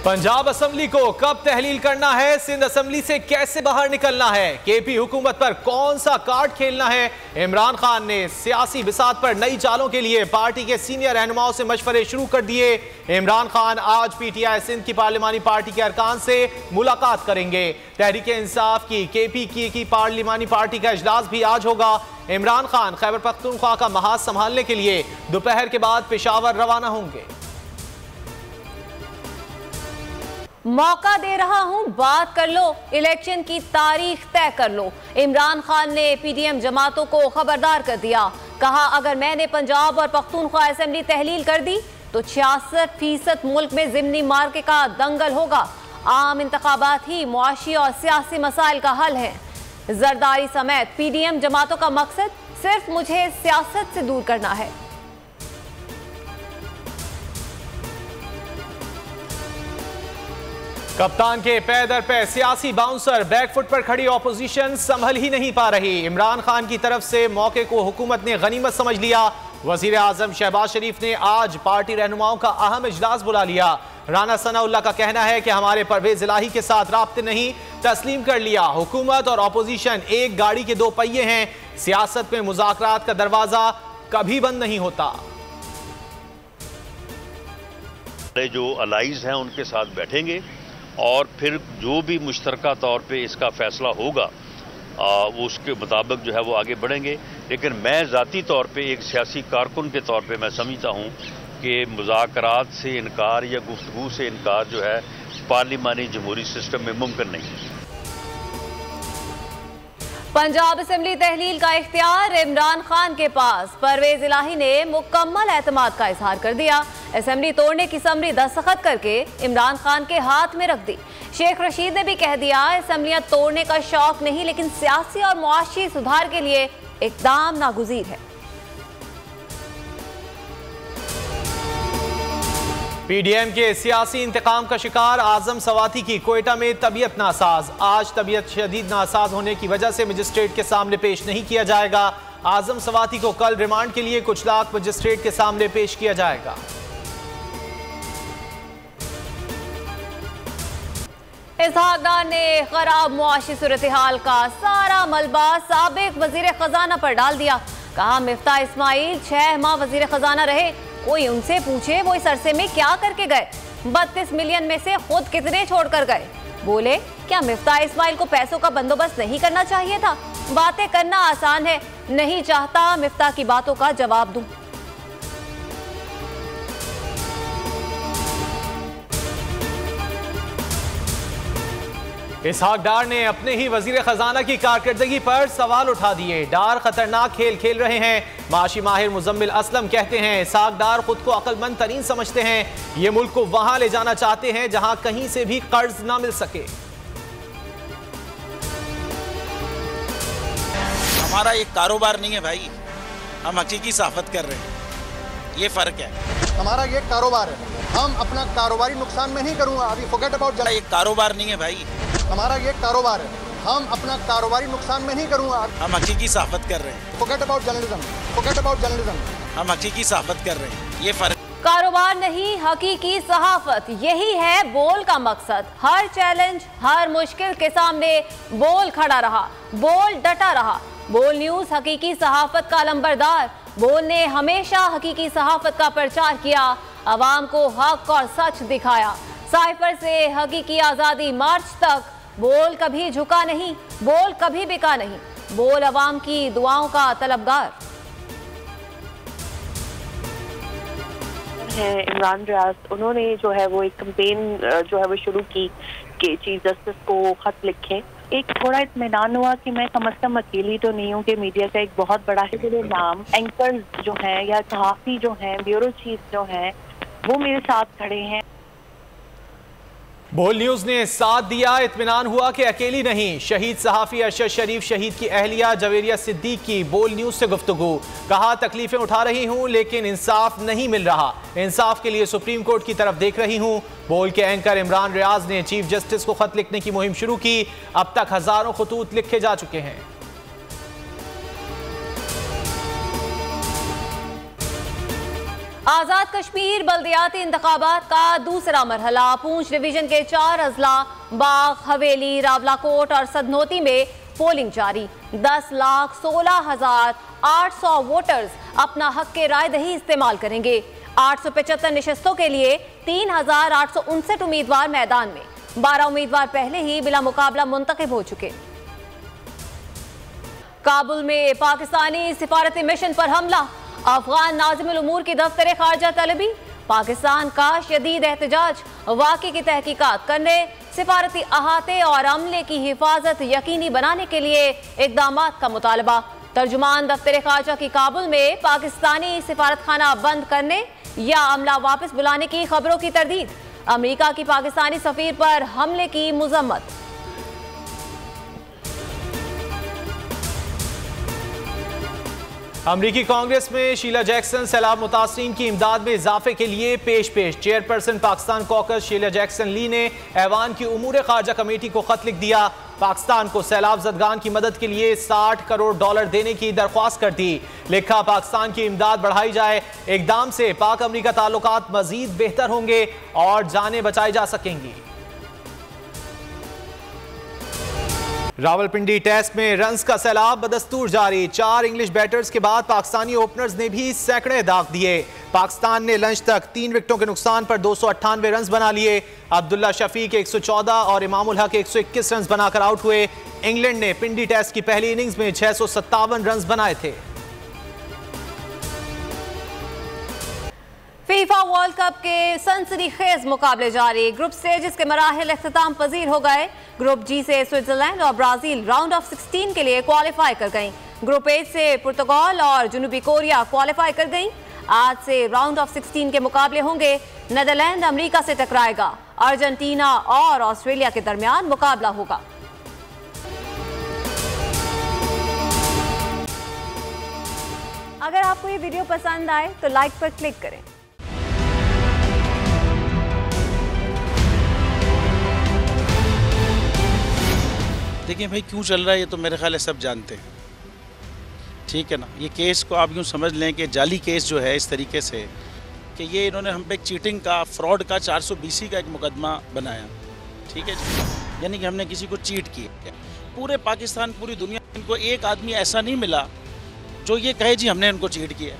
Punjab assembly को कब तहलील करना है, सिंध असेंबली से कैसे बाहर निकलना है, केपी हुकूमत पर कौन सा कार्ड खेलना है। इमरान खान ने सियासी बिसात पर नई चालों के लिए पार्टी के सीनियर रहनुमाओं से मशवरे शुरू कर दिए। इमरान खान आज पीटीआई सिंध की पार्लिमानी पार्टी के अरकान से मुलाकात करेंगे। तहरीक इंसाफ की केपी की पार्लिमानी पार्टी का इजलास भी आज होगा। इमरान खान खैबर पख्तूनख्वा का महाज संभालने के लिए दोपहर के बाद पेशावर रवाना होंगे। मौका दे रहा हूं, बात कर लो, इलेक्शन की तारीख तय कर लो। इमरान खान ने पीडीएम जमातों को खबरदार कर दिया। कहा अगर मैंने पंजाब और पख्तूनख्वा असेंबली तहलील कर दी तो 66% मुल्क में जिमनी मार्के का दंगल होगा। आम इंतखाबात ही मुआशी और सियासी मसाइल का हल है। जरदारी समेत पीडीएम जमातों का मकसद सिर्फ मुझे सियासत से दूर करना है। कप्तान के पैदर पे सियासी बाउंसर, बैकफुट पर खड़ी ऑपोजिशन संभल ही नहीं पा रही। इमरान खान की तरफ से मौके को हुकूमत ने गनीमत समझ लिया। वजीर आजम शहबाज शरीफ ने आज पार्टी रहनुमाओं का अहम इजलास बुला लिया। राना सनाउल्लाह का कहना है कि हमारे परवेज इलाही के साथ राब्ते नहीं, तस्लीम कर लिया। हुकूमत और ऑपोजिशन एक गाड़ी के दो पहिए हैं। सियासत में मुज़ाकरात का दरवाजा कभी बंद नहीं होता। जो अलाइज हैं उनके साथ बैठेंगे और फिर जो भी मुश्तरका तौर पे इसका फैसला होगा वो उसके मुताबिक जो है वो आगे बढ़ेंगे। लेकिन मैं ज़ाती तौर पे एक सियासी कारकुन के तौर पे मैं समझता हूँ कि मुज़ाकरात से इनकार या गुफ्तगू से इनकार जो है पार्लिमानी जमहूरी सिस्टम में मुमकिन नहीं है। पंजाब असेंबली तहलील का इख्तियार इमरान खान के पास। परवेज इलाही ने मुकम्मल एतमाद का इजहार कर दिया। असेंबली तोड़ने की समरी दस्तखत करके इमरान खान के हाथ में रख दी। शेख रशीद ने भी कह दिया असेंबलियां तोड़ने का शौक नहीं, लेकिन सियासी और मुआशी सुधार के लिए इकदाम नागुज़ीर है। पीडीएम के सियासी इंतकाम का शिकार आजम सवाती की कोयटा में तबीयत नासाज। आज तबीयत शदीद नासाज होने की वजह से मजिस्ट्रेट के सामने पेश नहीं किया जाएगा। आजम सवाती को कल रिमांड के लिए कुचलाक मजिस्ट्रेट के सामने पेश किया जाएगा। इसहाक डार ने खराब मुआशी सूरत हाल का सारा मलबा साबिक वजीर खजाना पर डाल दिया। कहा मिफ्ता इस्माइल 6 माह वजीर खजाना रहे, कोई उनसे पूछे वो इस अरसे में क्या करके गए। 32 मिलियन में से खुद कितने छोड़कर गए। बोले क्या मिफ्ता इस्माइल को पैसों का बंदोबस्त नहीं करना चाहिए था। बातें करना आसान है, नहीं चाहता मिफ्ता की बातों का जवाब दूं। इसहाक डार ने अपने ही वजीर खजाना की कारकर्दगी पर सवाल उठा दिए। डार खतरनाक खेल खेल रहे हैं। माशी माहिर मुजम्मिल असलम कहते हैं इसहाक डार खुद को अक्लमंद तरीन समझते हैं। ये मुल्क को वहां ले जाना चाहते हैं जहां कहीं से भी कर्ज ना मिल सके। हमारा एक कारोबार नहीं है भाई, हम हकीकी सहाफत कर रहे हैं, ये फर्क है। हमारा ये कारोबार है, हम अपना कारोबारी नुकसान में नहीं करूंगा। अभी फॉरगेट अबाउट, एक कारोबार नहीं है भाई, हमारा ये कारोबार है, हम अपना कारोबारी नुकसान में नहीं करूंगा। हम हकीकी सहाफत कर रहे हैं। Forget about journalism, forget about journalism, हम हकीकी सहाफत कर रहे हैं, ये फर्क। कारोबार नहीं, हकीकी सहाफत, यही है बोल का मकसद। हर चैलेंज, हर मुश्किल के सामने बोल खड़ा रहा, बोल डटा रहा। बोल न्यूज हकीकी सहाफत का अलंबरदार। बोल ने हमेशा हकीकी सहाफत का प्रचार किया, अवाम को हक और सच दिखाया। साइफर से हकीकी आज़ादी मार्च तक बोल कभी झुका नहीं, बोल कभी बिका नहीं। बोल अवाम की दुआओं का तलबगार है। इमरान रियाज उन्होंने जो है वो एक कैंपेन जो है वो शुरू की कि चीफ जस्टिस को खत लिखें। एक थोड़ा इत्मीनान हुआ कि मैं कम से कम अकेली तो नहीं हूँ कि मीडिया का एक बहुत बड़ा नाम एंकर्स जो हैं या सहाफ़ी जो हैं, ब्यूरो चीफ जो हैं, वो मेरे साथ खड़े हैं। बोल न्यूज ने साथ दिया, इत्मीनान हुआ कि अकेली नहीं। शहीद सहाफी अरशद शरीफ शहीद की अहलिया जवेरिया सिद्दीक की बोल न्यूज से गुफ्तगू। कहा तकलीफें उठा रही हूं लेकिन इंसाफ नहीं मिल रहा, इंसाफ के लिए सुप्रीम कोर्ट की तरफ देख रही हूं। बोल के एंकर इमरान रियाज ने चीफ जस्टिस को खत लिखने की मुहिम शुरू की। अब तक हजारों खतूत लिखे जा चुके हैं। आजाद कश्मीर बल्दियाती इंतखाबात का दूसरा मरहला पूंछ डिवीजन के 4 अजला बाग, हवेली, रावलाकोट और सदनोती में पोलिंग जारी। 10,16,800 वोटर्स अपना हक के राय दही इस्तेमाल करेंगे। 875 निशस्तों के लिए 3,859 उम्मीदवार मैदान में। 12 उम्मीदवार पहले ही बिला मुकाबला मुंतखब हो चुके। काबुल में पाकिस्तानी सिफारती मिशन पर हमला, अफगान नाज़िमुल उमूर की दफ्तर खारजा तलबी। पाकिस्तान का शदीद एहतजाज, वाक़े की तहकीकात करने, सिफारती अहाते और अमले की हिफाजत यकीनी बनाने के लिए इक़दामात का मुतालबा। तर्जुमान दफ्तर खारजा की काबुल में पाकिस्तानी सिफारत खाना बंद करने या अमला वापस बुलाने की खबरों की तरदीद। अमेरिका की पाकिस्तानी सफीर पर हमले की मुज़म्मत। अमरीकी कांग्रेस में शीला जैक्सन सैलाब मुतासरीन की इमदाद में इजाफे के लिए पेश। Chairperson Pakistan caucus Sheila Jackson Lee ने ऐवान की उमूर खारजा कमेटी को खत लिख दिया। पाकिस्तान को सैलाब ज़दगान की मदद के लिए $60 करोड़ देने की दरख्वास्त कर दी। लिखा, पाकिस्तान की इमदाद बढ़ाई जाए। इकदाम से पाक अमरीका ताल्लुकात मजीद बेहतर होंगे और जानें बचाई जा सकेंगी। रावलपिंडी टेस्ट में रन्स का सैलाब बदस्तूर जारी। 4 इंग्लिश बैटर्स के बाद पाकिस्तानी ओपनर्स ने भी सैकड़े दाग दिए। पाकिस्तान ने लंच तक 3 विकेटों के नुकसान पर 298 रन्स बना लिए। अब्दुल्ला शफीक 114 और इमामुल हक 121 रन्स बनाकर आउट हुए। इंग्लैंड ने पिंडी टेस्ट की पहली इनिंग्स में 657 रन्स बनाए थे। फीफा वर्ल्ड कप के सनसनीखेज मुकाबले जारी। ग्रुप स्टेजेस के मराहिल इख्तिताम पजीर हो गए। ग्रुप जी से स्विट्जरलैंड और ब्राजील राउंड ऑफ 16 के लिए क्वालिफाई कर गईं। ग्रुप ए से पुर्तगाल और जनूबी कोरिया क्वालिफाई कर गईं। आज से राउंड ऑफ 16 के मुकाबले होंगे। नीदरलैंड अमेरिका से टकराएगा। अर्जेंटीना और ऑस्ट्रेलिया के दरमियान मुकाबला होगा। अगर आपको ये वीडियो पसंद आए तो लाइक पर क्लिक करें। देखिए भाई, क्यों चल रहा है ये तो मेरे ख्याल है सब जानते हैं, ठीक है ना। ये केस को आप यूँ समझ लें कि जाली केस जो है इस तरीके से कि ये इन्होंने हम पे चीटिंग का, फ्रॉड का 420 का एक मुकदमा बनाया, ठीक है जी। यानी कि हमने किसी को चीट किया। पूरे पाकिस्तान, पूरी दुनिया, इनको एक आदमी ऐसा नहीं मिला जो ये कहे जी हमने इनको चीट किया।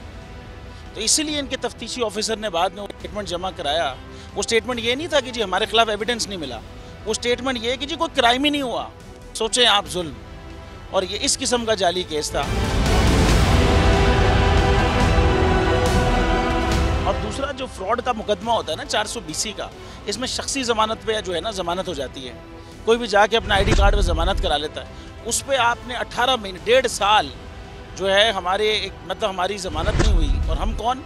तो इसीलिए इनके तफ्तीशी ऑफिसर ने बाद में वो स्टेटमेंट जमा कराया। वो स्टेटमेंट ये नहीं था कि जी हमारे खिलाफ एविडेंस नहीं मिला, वो स्टेटमेंट ये कि जी कोई क्राइम ही नहीं हुआ। सोचें आप, जुल्म। और ये इस किस्म का जाली केस था। और दूसरा जो फ्रॉड का मुकदमा होता है ना 420 का, इसमें शख्सी ज़मानत पे जो है ना ज़मानत हो जाती है। कोई भी जाके अपना ID कार्ड पे ज़मानत करा लेता है। उस पर आपने 18 महीने, 1.5 साल जो है हमारे मतलब हमारी ज़मानत नहीं हुई। और हम कौन?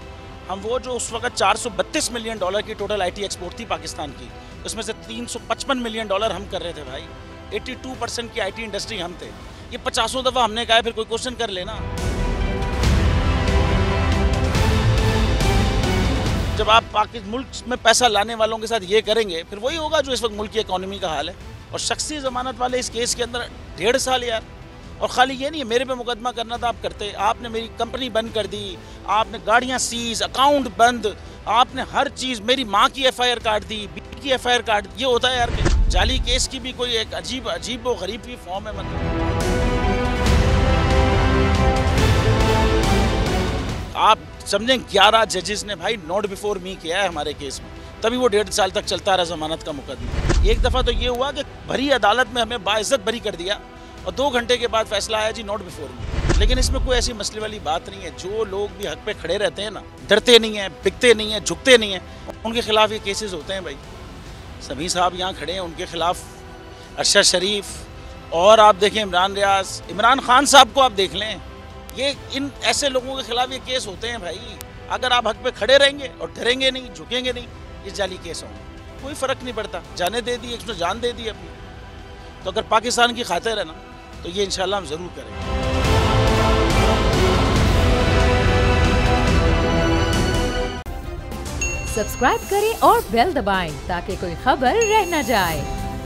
हम वो जो उस वक्त $432 मिलियन की टोटल IT एक्सपोर्ट थी पाकिस्तान की, उसमें से $355 मिलियन हम कर रहे थे भाई। 82% की IT इंडस्ट्री हम थे। ये 50 दफ़ा हमने कहा, फिर कोई क्वेश्चन कर लेना। जब आप पाकिस्तान मुल्क में पैसा लाने वालों के साथ ये करेंगे, फिर वही होगा जो इस वक्त मुल्क की इकॉनमी का हाल है। और शख्सी ज़मानत वाले इस केस के अंदर 1.5 साल यार। और खाली ये नहीं है, मेरे पे मुकदमा करना था, आप करते। आपने मेरी कंपनी बंद कर दी, आपने गाड़ियाँ सीज, अकाउंट बंद, आपने हर चीज़, मेरी माँ की FIR काट दी, बीवी की FIR काट दी। ये होता है यार। जाली केस की भी कोई एक अजीब व गरीब की फॉर्म है। मतलब आप समझें 11 जजेस ने भाई नोट बिफोर मी किया है हमारे केस में, तभी वो 1.5 साल तक चलता रहा ज़मानत का मुकदमा। एक दफ़ा तो ये हुआ कि भरी अदालत में हमें बाइज्जत बरी कर दिया और 2 घंटे के बाद फैसला आया जी नोट बिफोर मी। लेकिन इसमें कोई ऐसी मसले वाली बात नहीं है। जो लोग भी हक पे खड़े रहते हैं ना, डरते नहीं हैं, बिकते नहीं हैं, झुकते नहीं हैं, उनके खिलाफ ये केसेस होते हैं भाई। सभी साहब यहाँ खड़े हैं, उनके खिलाफ अरशद शरीफ और आप देखें इमरान रियाज, इमरान खान साहब को आप देख लें। ये इन ऐसे लोगों के खिलाफ ये केस होते हैं भाई। अगर आप हक पे खड़े रहेंगे और डरेंगे नहीं, झुकेंगे नहीं, ये जाली केस होंगे, कोई फ़र्क नहीं पड़ता। जाने दे दी, एक जान दे दी अपनी। तो अगर पाकिस्तान की खातिर है ना, तो ये इंशाल्लाह हम ज़रूर करेंगे। सब्सक्राइब करें और बेल दबाएं ताकि कोई खबर रह न जाए।